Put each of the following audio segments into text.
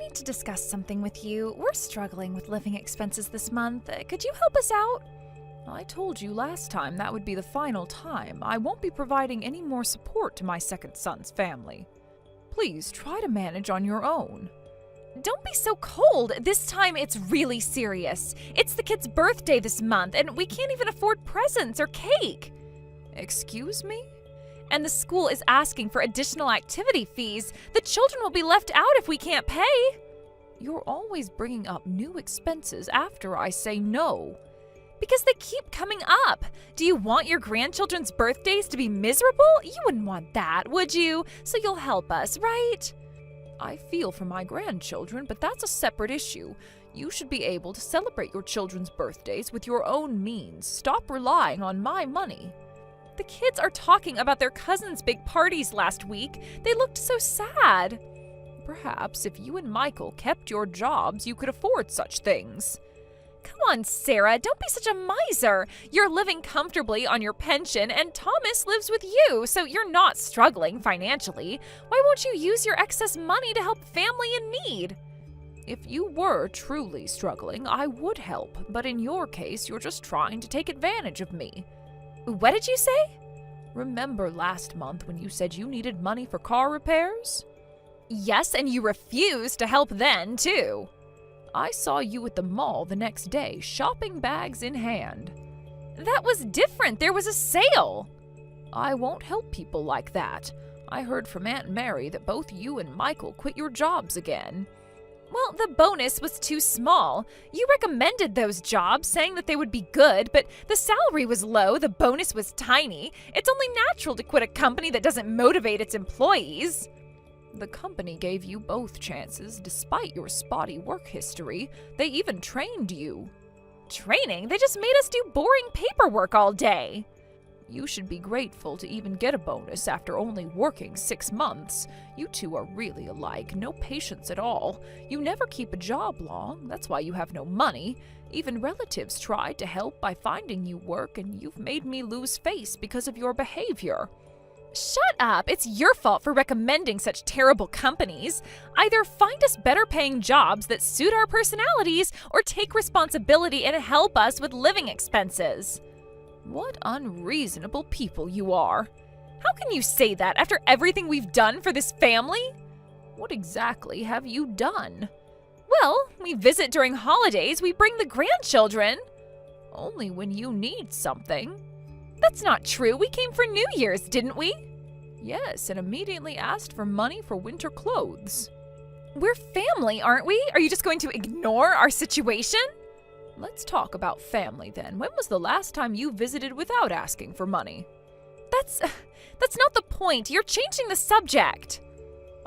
need to discuss something with you. We're struggling with living expenses this month. Could you help us out? I told you last time that would be the final time. I won't be providing any more support to my second son's family. Please try to manage on your own. Don't be so cold. This time it's really serious. It's the kid's birthday this month, and we can't even afford presents or cake. Excuse me? And the school is asking for additional activity fees. The children will be left out if we can't pay. You're always bringing up new expenses after I say no. Because they keep coming up. Do you want your grandchildren's birthdays to be miserable? You wouldn't want that, would you? So you'll help us, right? I feel for my grandchildren, but that's a separate issue. You should be able to celebrate your children's birthdays with your own means. Stop relying on my money. The kids are talking about their cousins' big parties last week. They looked so sad. Perhaps if you and Michael kept your jobs, you could afford such things. Come on, Sarah, don't be such a miser. You're living comfortably on your pension, and Thomas lives with you, so you're not struggling financially. Why won't you use your excess money to help family in need? If you were truly struggling, I would help, but in your case, you're just trying to take advantage of me. What did you say? Remember last month when you said you needed money for car repairs? Yes, and you refused to help then, too. I saw you at the mall the next day, shopping bags in hand. That was different. There was a sale. I won't help people like that. I heard from Aunt Mary that both you and Michael quit your jobs again. Well, the bonus was too small. You recommended those jobs, saying that they would be good, but the salary was low, the bonus was tiny. It's only natural to quit a company that doesn't motivate its employees. The company gave you both chances, despite your spotty work history. They even trained you. Training? They just made us do boring paperwork all day. You should be grateful to even get a bonus after only working 6 months. You two are really alike, no patience at all. You never keep a job long, that's why you have no money. Even relatives tried to help by finding you work, and you've made me lose face because of your behavior. Shut up! It's your fault for recommending such terrible companies. Either find us better paying jobs that suit our personalities, or take responsibility and help us with living expenses. What unreasonable people you are. How can you say that after everything we've done for this family? What exactly have you done? Well, we visit during holidays, we bring the grandchildren. Only when you need something. That's not true. We came for New Year's, didn't we? Yes, and immediately asked for money for winter clothes. We're family, aren't we? Are you just going to ignore our situation? Let's talk about family then. When was the last time you visited without asking for money? That's not the point. You're changing the subject.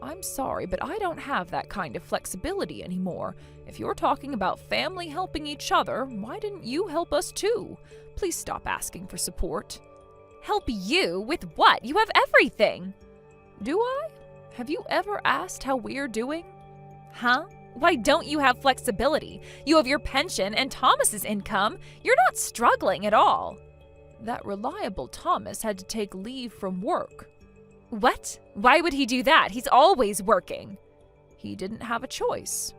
I'm sorry, but I don't have that kind of flexibility anymore. If you're talking about family helping each other, why didn't you help us too? Please stop asking for support. Help you? With what? You have everything. Do I? Have you ever asked how we're doing? Huh? Why don't you have flexibility? You have your pension and Thomas's income. You're not struggling at all. That reliable Thomas had to take leave from work. What? Why would he do that? He's always working. He didn't have a choice.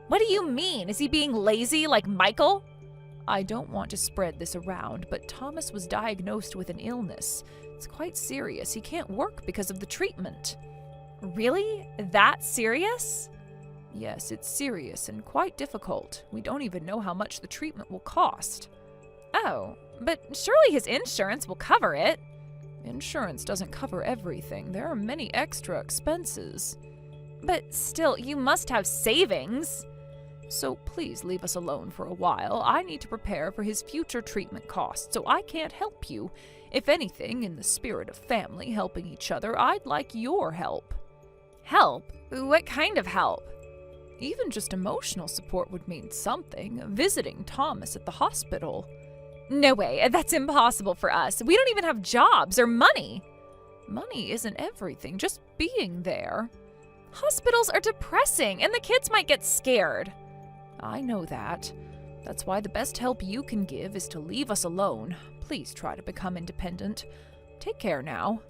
What do you mean? Is he being lazy like Michael? I don't want to spread this around, but Thomas was diagnosed with an illness. It's quite serious. He can't work because of the treatment. Really? That serious? Yes, it's serious and quite difficult. We don't even know how much the treatment will cost. Oh, but surely his insurance will cover it. Insurance doesn't cover everything. There are many extra expenses. But still, you must have savings. So please leave us alone for a while. I need to prepare for his future treatment costs, so I can't help you. If anything, in the spirit of family helping each other, I'd like your help. Help? What kind of help? Even just emotional support would mean something. Visiting Thomas at the hospital. No way, that's impossible for us. We don't even have jobs or money. Money isn't everything, just being there. Hospitals are depressing, and the kids might get scared. I know that. That's why the best help you can give is to leave us alone. Please try to become independent. Take care now.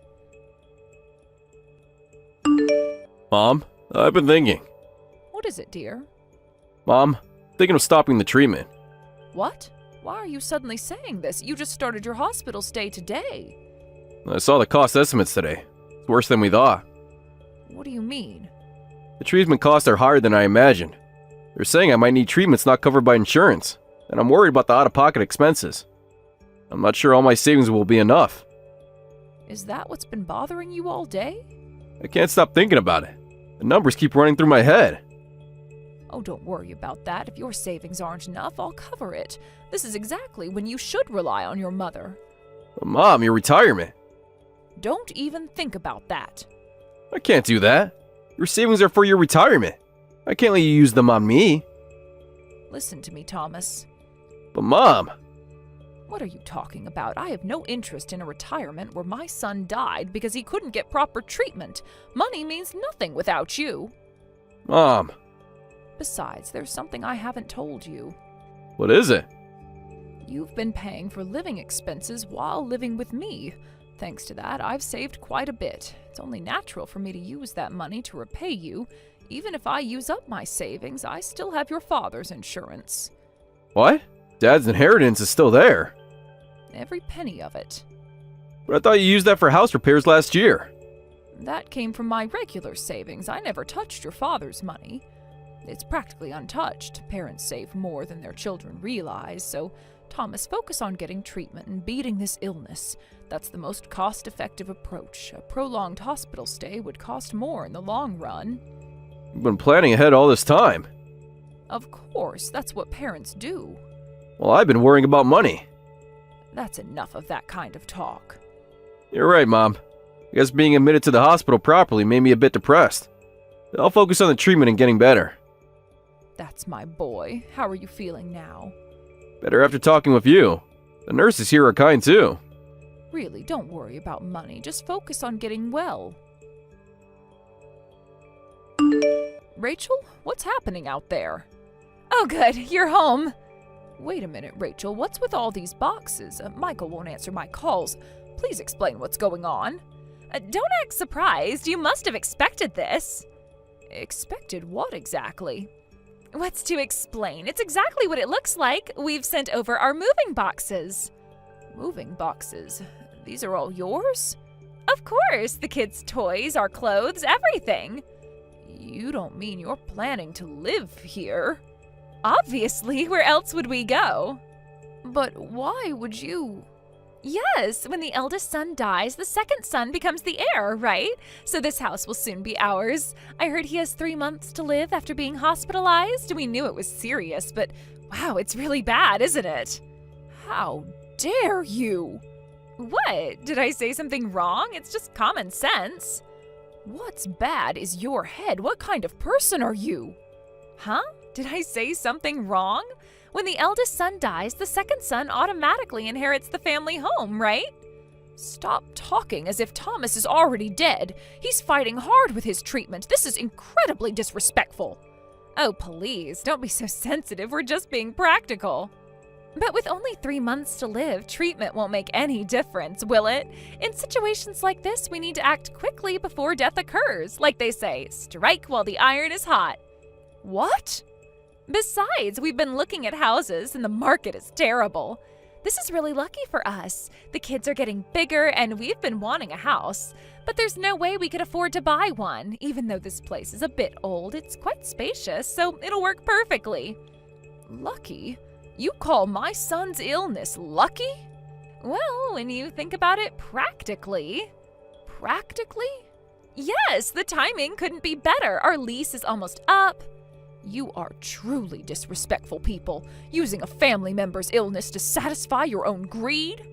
Mom, I've been thinking. What What is it, dear? Mom, thinking of stopping the treatment. What? Why are you suddenly saying this? You just started your hospital stay today. I saw the cost estimates today. It's worse than we thought. What do you mean? The treatment costs are higher than I imagined. They're saying I might need treatments not covered by insurance, and I'm worried about the out-of-pocket expenses. I'm not sure all my savings will be enough. Is that what's been bothering you all day? I can't stop thinking about it. The numbers keep running through my head. Oh, don't worry about that. If your savings aren't enough, I'll cover it. This is exactly when you should rely on your mother. But Mom, your retirement. Don't even think about that. I can't do that. Your savings are for your retirement. I can't let you use them on me. Listen to me, Thomas. But Mom... What are you talking about? I have no interest in a retirement where my son died because he couldn't get proper treatment. Money means nothing without you. Mom... Besides, there's something I haven't told you. What is it? You've been paying for living expenses while living with me. Thanks to that, I've saved quite a bit. It's only natural for me to use that money to repay you. Even if I use up my savings, I still have your father's insurance. What? Dad's inheritance is still there. Every penny of it. But I thought you used that for house repairs last year. That came from my regular savings. I never touched your father's money. It's practically untouched. Parents save more than their children realize, so Thomas, focus on getting treatment and beating this illness. That's the most cost-effective approach. A prolonged hospital stay would cost more in the long run. You've been planning ahead all this time. Of course, that's what parents do. Well, I've been worrying about money. That's enough of that kind of talk. You're right, Mom. I guess being admitted to the hospital properly made me a bit depressed. I'll focus on the treatment and getting better. That's my boy. How are you feeling now? Better after talking with you. The nurses here are kind too. Really, don't worry about money. Just focus on getting well. Rachel, what's happening out there? Oh, good. You're home. Wait a minute, Rachel. What's with all these boxes? Michael won't answer my calls. Please explain what's going on. Don't act surprised. You must have expected this. Expected what exactly? What's to explain? It's exactly what it looks like. We've sent over our moving boxes. Moving boxes? These are all yours? Of course. The kids' toys, our clothes, everything. You don't mean you're planning to live here? Obviously. Where else would we go? But why would you? Yes, when the eldest son dies, the second son becomes the heir, right? So this house will soon be ours. I heard he has 3 months to live after being hospitalized. We knew it was serious, but wow, it's really bad, isn't it? How dare you? What? Did I say something wrong? It's just common sense. What's bad is your head. What kind of person are you? Huh? Did I say something wrong? When the eldest son dies, the second son automatically inherits the family home, right? Stop talking as if Thomas is already dead. He's fighting hard with his treatment. This is incredibly disrespectful. Oh, please, don't be so sensitive. We're just being practical. But with only 3 months to live, treatment won't make any difference, will it? In situations like this, we need to act quickly before death occurs. Like they say, strike while the iron is hot. What? Besides, we've been looking at houses and the market is terrible. This is really lucky for us. The kids are getting bigger and we've been wanting a house. But there's no way we could afford to buy one. Even though this place is a bit old, it's quite spacious, so it'll work perfectly. Lucky? You call my son's illness lucky? Well, when you think about it practically. Practically? Yes, the timing couldn't be better. Our lease is almost up. You are truly disrespectful people, using a family member's illness to satisfy your own greed.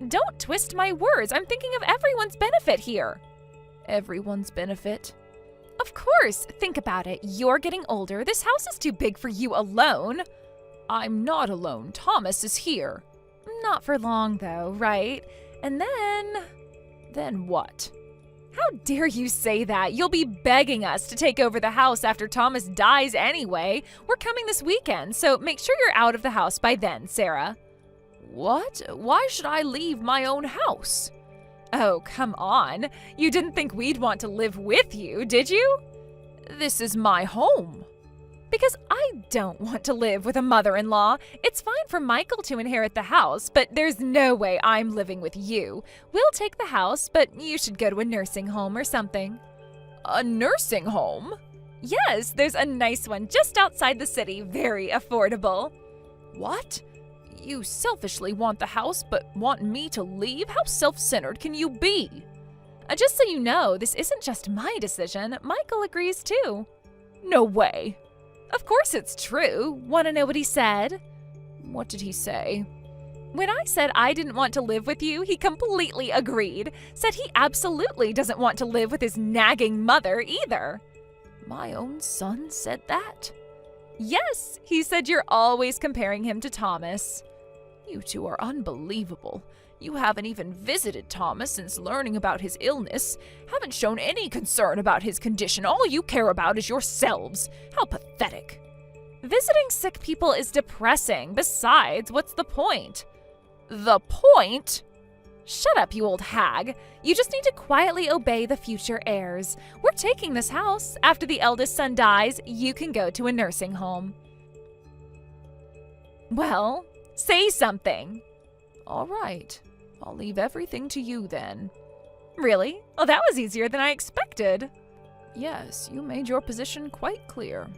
Don't twist my words. I'm thinking of everyone's benefit here. Everyone's benefit? Of course. Think about it. You're getting older. This house is too big for you alone. I'm not alone. Thomas is here. Not for long, though, right? And then... Then what? How dare you say that? You'll be begging us to take over the house after Thomas dies anyway. We're coming this weekend, so make sure you're out of the house by then, Sarah. What? Why should I leave my own house? Oh, come on. You didn't think we'd want to live with you, did you? This is my home. Because I don't want to live with a mother-in-law. It's fine for Michael to inherit the house, but there's no way I'm living with you. We'll take the house, but you should go to a nursing home or something. A nursing home? Yes, there's a nice one just outside the city, very affordable. What? You selfishly want the house, but want me to leave? How self-centered can you be? Just so you know, this isn't just my decision. Michael agrees too. No way. Of course it's true. Want to know what he said? What did he say? When I said I didn't want to live with you, he completely agreed. Said he absolutely doesn't want to live with his nagging mother either. My own son said that? Yes, he said you're always comparing him to Thomas. You two are unbelievable. You haven't even visited Thomas since learning about his illness, haven't shown any concern about his condition. All you care about is yourselves. How pathetic. Visiting sick people is depressing. Besides, what's the point? The point? Shut up, you old hag. You just need to quietly obey the future heirs. We're taking this house. After the eldest son dies, you can go to a nursing home. Well, say something. All right. I'll leave everything to you then. Really? Well, that was easier than I expected. Yes, you made your position quite clear.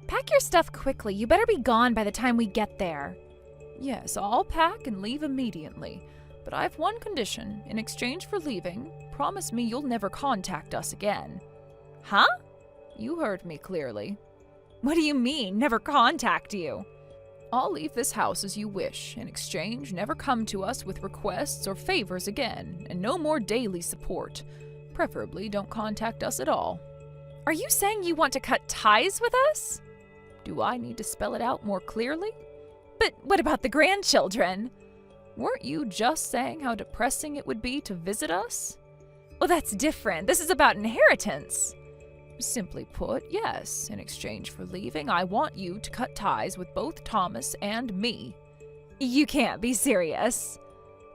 Pack your stuff quickly. You better be gone by the time we get there. Yes, I'll pack and leave immediately. But I've one condition. In exchange for leaving, promise me you'll never contact us again. Huh? You heard me clearly. What do you mean, never contact you? I'll leave this house as you wish. In exchange, never come to us with requests or favors again, and no more daily support. Preferably don't contact us at all. Are you saying you want to cut ties with us? Do I need to spell it out more clearly? But what about the grandchildren? Weren't you just saying how depressing it would be to visit us? Well, that's different. This is about inheritance. Simply put, yes. In exchange for leaving, I want you to cut ties with both Thomas and me. You can't be serious.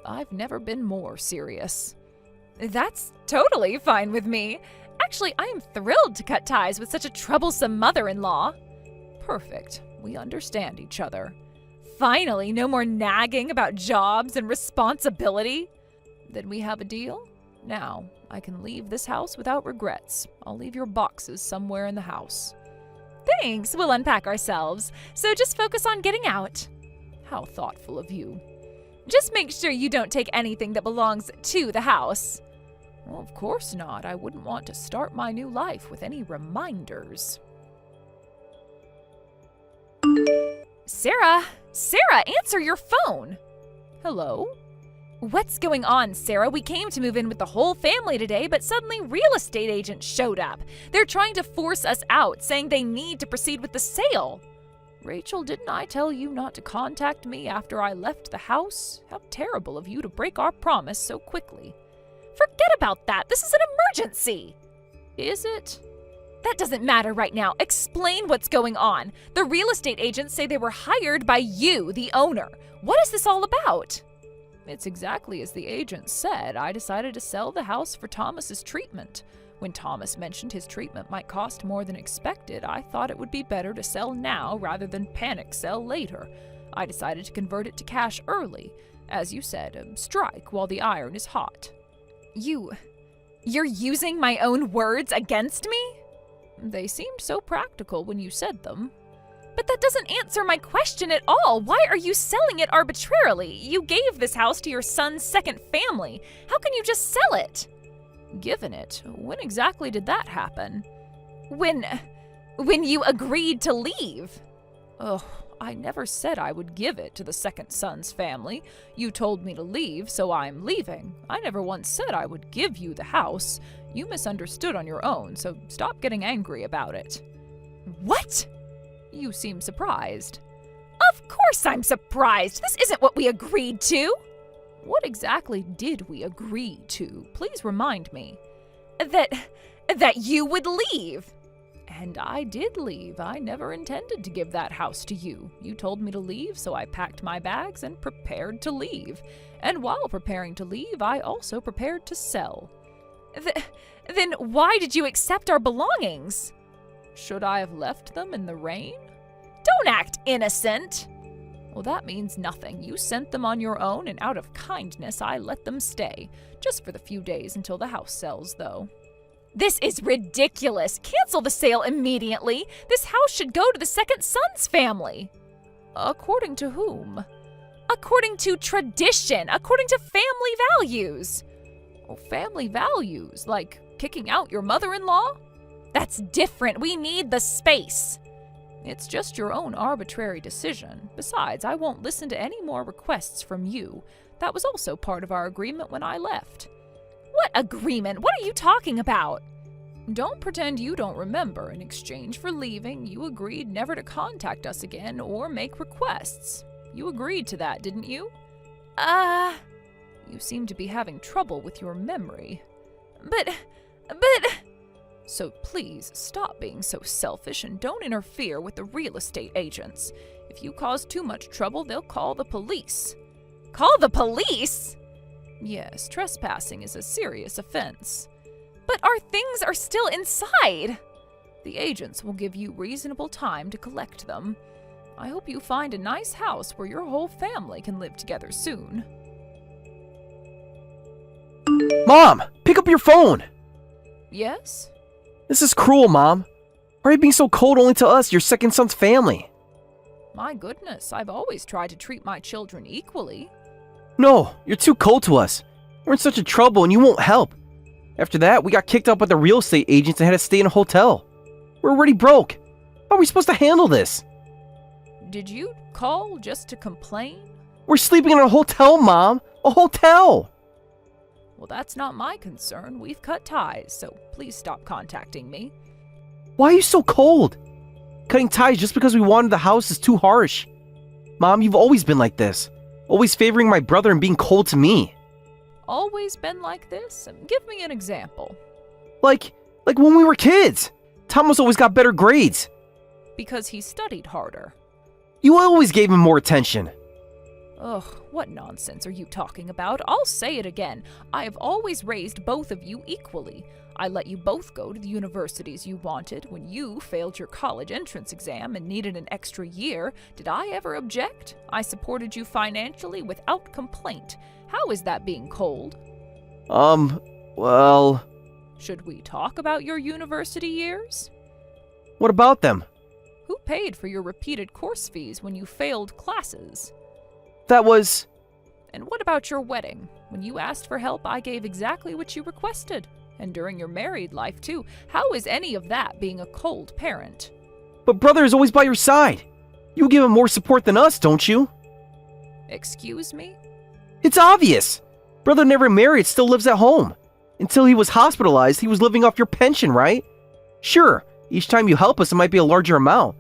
I've never been more serious. That's totally fine with me. Actually, I am thrilled to cut ties with such a troublesome mother-in-law. Perfect. We understand each other. Finally, no more nagging about jobs and responsibility. Then we have a deal? Now, I can leave this house without regrets. I'll leave your boxes somewhere in the house. Thanks, we'll unpack ourselves. So just focus on getting out. How thoughtful of you. Just make sure you don't take anything that belongs to the house. Well, of course not. I wouldn't want to start my new life with any reminders. Sarah, answer your phone. Hello? What's going on, Sarah? We came to move in with the whole family today, but suddenly real estate agents showed up. They're trying to force us out, saying they need to proceed with the sale. Rachel, didn't I tell you not to contact me after I left the house? How terrible of you to break our promise so quickly. Forget about that. This is an emergency. Is it? That doesn't matter right now. Explain what's going on. The real estate agents say they were hired by you, the owner. What is this all about? It's exactly as the agent said. I decided to sell the house for Thomas's treatment. When Thomas mentioned his treatment might cost more than expected, I thought it would be better to sell now rather than panic sell later. I decided to convert it to cash early. As you said, strike while the iron is hot. You're using my own words against me? They seemed so practical when you said them. But that doesn't answer my question at all. Why are you selling it arbitrarily? You gave this house to your son's second family. How can you just sell it? Given it? When exactly did that happen? When you agreed to leave. Ugh, I never said I would give it to the second son's family. You told me to leave, so I'm leaving. I never once said I would give you the house. You misunderstood on your own, so stop getting angry about it. What? You seem surprised. Of course I'm surprised. This isn't what we agreed to. What exactly did we agree to? Please remind me. That you would leave. And I did leave. I never intended to give that house to you. You told me to leave, so I packed my bags and prepared to leave. And while preparing to leave, I also prepared to sell. Then why did you accept our belongings? Should I have left them in the rain? Don't act innocent! Well, that means nothing. You sent them on your own, and out of kindness, I let them stay. Just for the few days until the house sells, though. This is ridiculous! Cancel the sale immediately! This house should go to the second son's family! According to whom? According to tradition, according to family values. Oh, family values? Like kicking out your mother-in-law? That's different. We need the space. It's just your own arbitrary decision. Besides, I won't listen to any more requests from you. That was also part of our agreement when I left. What agreement? What are you talking about? Don't pretend you don't remember. In exchange for leaving, you agreed never to contact us again or make requests. You agreed to that, didn't you? You seem to be having trouble with your memory. But... So please, stop being so selfish and don't interfere with the real estate agents. If you cause too much trouble, they'll call the police. Call the police? Yes, trespassing is a serious offense. But our things are still inside. The agents will give you reasonable time to collect them. I hope you find a nice house where your whole family can live together soon. Mom, pick up your phone! Yes? This is cruel, Mom. Why are you being so cold only to us, your second son's family? My goodness, I've always tried to treat my children equally. No, you're too cold to us. We're in such a trouble and you won't help. After that, we got kicked out by the real estate agents and had to stay in a hotel. We're already broke. How are we supposed to handle this? Did you call just to complain? We're sleeping in a hotel, Mom. A hotel! Well, that's not my concern. We've cut ties, so please stop contacting me. Why are you so cold? Cutting ties just because we wanted the house is too harsh. Mom, you've always been like this. Always favoring my brother and being cold to me. Always been like this? Give me an example. Like when we were kids. Thomas always got better grades. Because he studied harder. You always gave him more attention. Ugh, what nonsense are you talking about? I'll say it again. I have always raised both of you equally. I let you both go to the universities you wanted. When you failed your college entrance exam and needed an extra year, did I ever object? I supported you financially without complaint. How is that being cold? Well... Should we talk about your university years? What about them? Who paid for your repeated course fees when you failed classes? That was... And what about your wedding? When you asked for help, I gave exactly what you requested. And during your married life, too. How is any of that being a cold parent? But brother is always by your side. You give him more support than us, don't you? Excuse me? It's obvious. Brother never married, still lives at home. Until he was hospitalized, he was living off your pension, right? Sure, each time you help us, it might be a larger amount.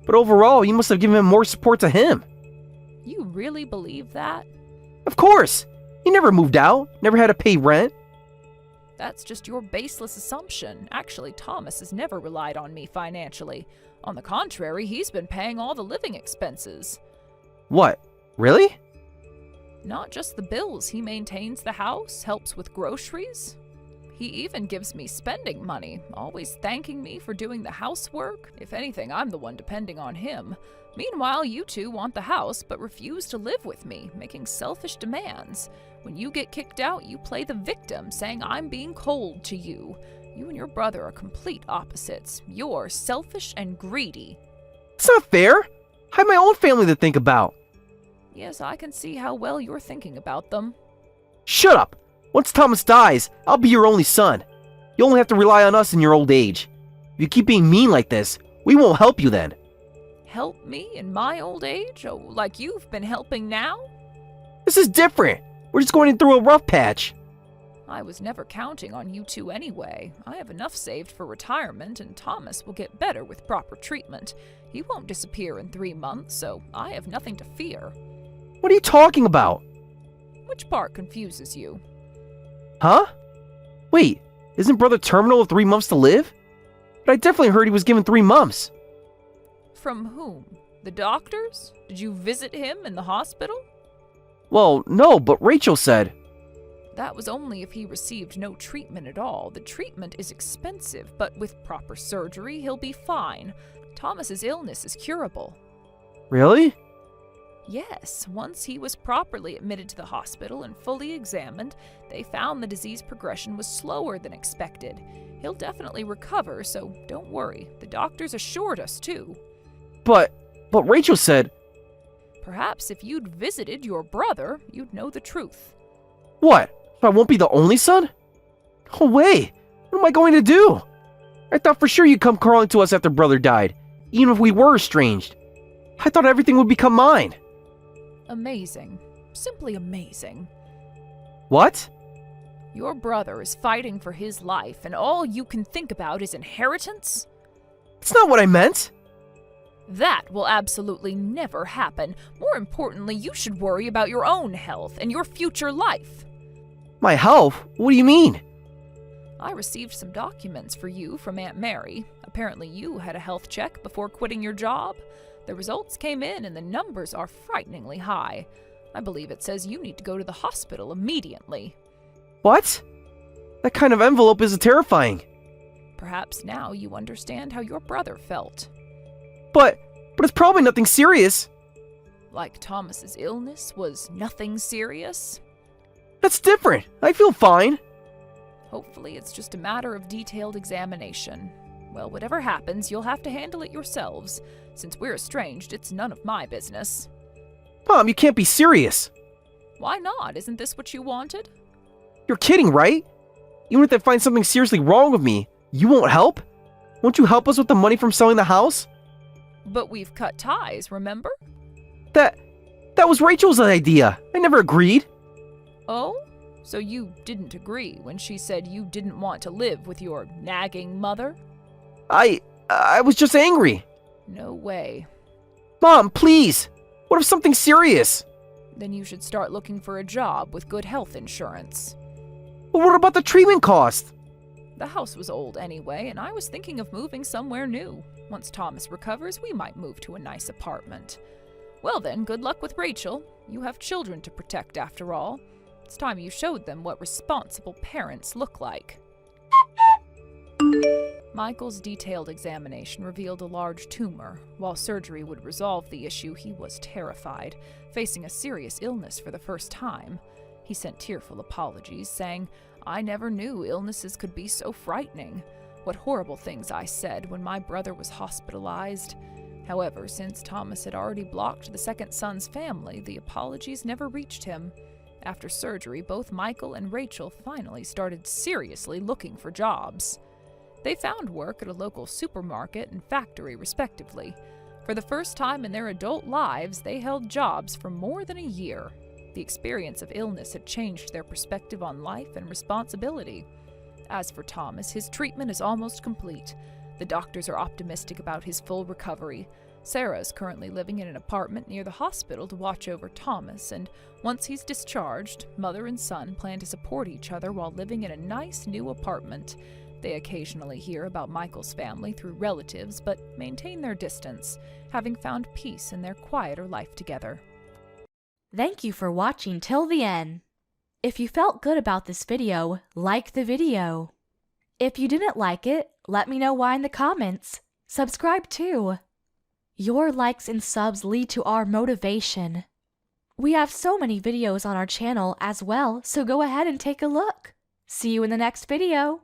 But overall, you must have given him more support to him. You really believe that? Of course! He never moved out, never had to pay rent. That's just your baseless assumption. Actually, Thomas has never relied on me financially. On the contrary, he's been paying all the living expenses. What? Really? Not just the bills. He maintains the house, helps with groceries. He even gives me spending money, always thanking me for doing the housework. If anything, I'm the one depending on him. Meanwhile, you two want the house but refuse to live with me, making selfish demands. When you get kicked out, you play the victim, saying I'm being cold to you. You and your brother are complete opposites. You're selfish and greedy. It's not fair. I have my own family to think about. Yes, I can see how well you're thinking about them. Shut up! Once Thomas dies, I'll be your only son. You only have to rely on us in your old age. If you keep being mean like this, we won't help you then. Help me in my old age? Oh, like you've been helping now? This is different. We're just going through a rough patch. I was never counting on you two anyway. I have enough saved for retirement, and Thomas will get better with proper treatment. He won't disappear in 3 months, so I have nothing to fear. What are you talking about? Which part confuses you? Huh? Wait, isn't brother terminal with 3 months to live? But I definitely heard he was given 3 months. From whom? The doctors? Did you visit him in the hospital? Well, no, but Rachel said. That was only if he received no treatment at all. The treatment is expensive, but with proper surgery, he'll be fine. Thomas's illness is curable. Really? Yes, once he was properly admitted to the hospital and fully examined, they found the disease progression was slower than expected. He'll definitely recover, so don't worry. The doctors assured us, too. But Rachel said... Perhaps if you'd visited your brother, you'd know the truth. What? So I won't be the only son? No way! What am I going to do? I thought for sure you'd come crawling to us after brother died, even if we were estranged. I thought everything would become mine. Amazing. Simply amazing. What? Your brother is fighting for his life, and all you can think about is inheritance? That's not what I meant. That will absolutely never happen. More importantly, you should worry about your own health and your future life. My health? What do you mean? I received some documents for you from Aunt Mary. Apparently you had a health check before quitting your job. The results came in and the numbers are frighteningly high. I believe it says you need to go to the hospital immediately. What? That kind of envelope is terrifying. Perhaps now you understand how your brother felt. But it's probably nothing serious. Like Thomas's illness was nothing serious? That's different. I feel fine. Hopefully it's just a matter of detailed examination. Well, whatever happens, you'll have to handle it yourselves. Since we're estranged, it's none of my business. Mom, you can't be serious. Why not? Isn't this what you wanted? You're kidding, right? Even if they find something seriously wrong with me, you won't help? Won't you help us with the money from selling the house? But we've cut ties, remember? That was Rachel's idea. I never agreed. Oh? So you didn't agree when she said you didn't want to live with your nagging mother? I was just angry. No way. Mom, please. What if something serious? Then you should start looking for a job with good health insurance. Well, what about the treatment cost? The house was old anyway, and I was thinking of moving somewhere new. Once Thomas recovers, we might move to a nice apartment. Well then, good luck with Rachel. You have children to protect after all. It's time you showed them what responsible parents look like. Michael's detailed examination revealed a large tumor. While surgery would resolve the issue, he was terrified, facing a serious illness for the first time. He sent tearful apologies, saying, "I never knew illnesses could be so frightening. What horrible things I said when my brother was hospitalized." However, since Thomas had already blocked the second son's family, the apologies never reached him. After surgery, both Michael and Rachel finally started seriously looking for jobs. They found work at a local supermarket and factory, respectively. For the first time in their adult lives, they held jobs for more than a year. The experience of illness had changed their perspective on life and responsibility. As for Thomas, his treatment is almost complete. The doctors are optimistic about his full recovery. Sarah is currently living in an apartment near the hospital to watch over Thomas, and once he's discharged, mother and son plan to support each other while living in a nice new apartment. They occasionally hear about Michael's family through relatives, but maintain their distance, having found peace in their quieter life together. Thank you for watching till the end. If you felt good about this video, like the video. If you didn't like it, let me know why in the comments. Subscribe too. Your likes and subs lead to our motivation. We have so many videos on our channel as well, so go ahead and take a look. See you in the next video.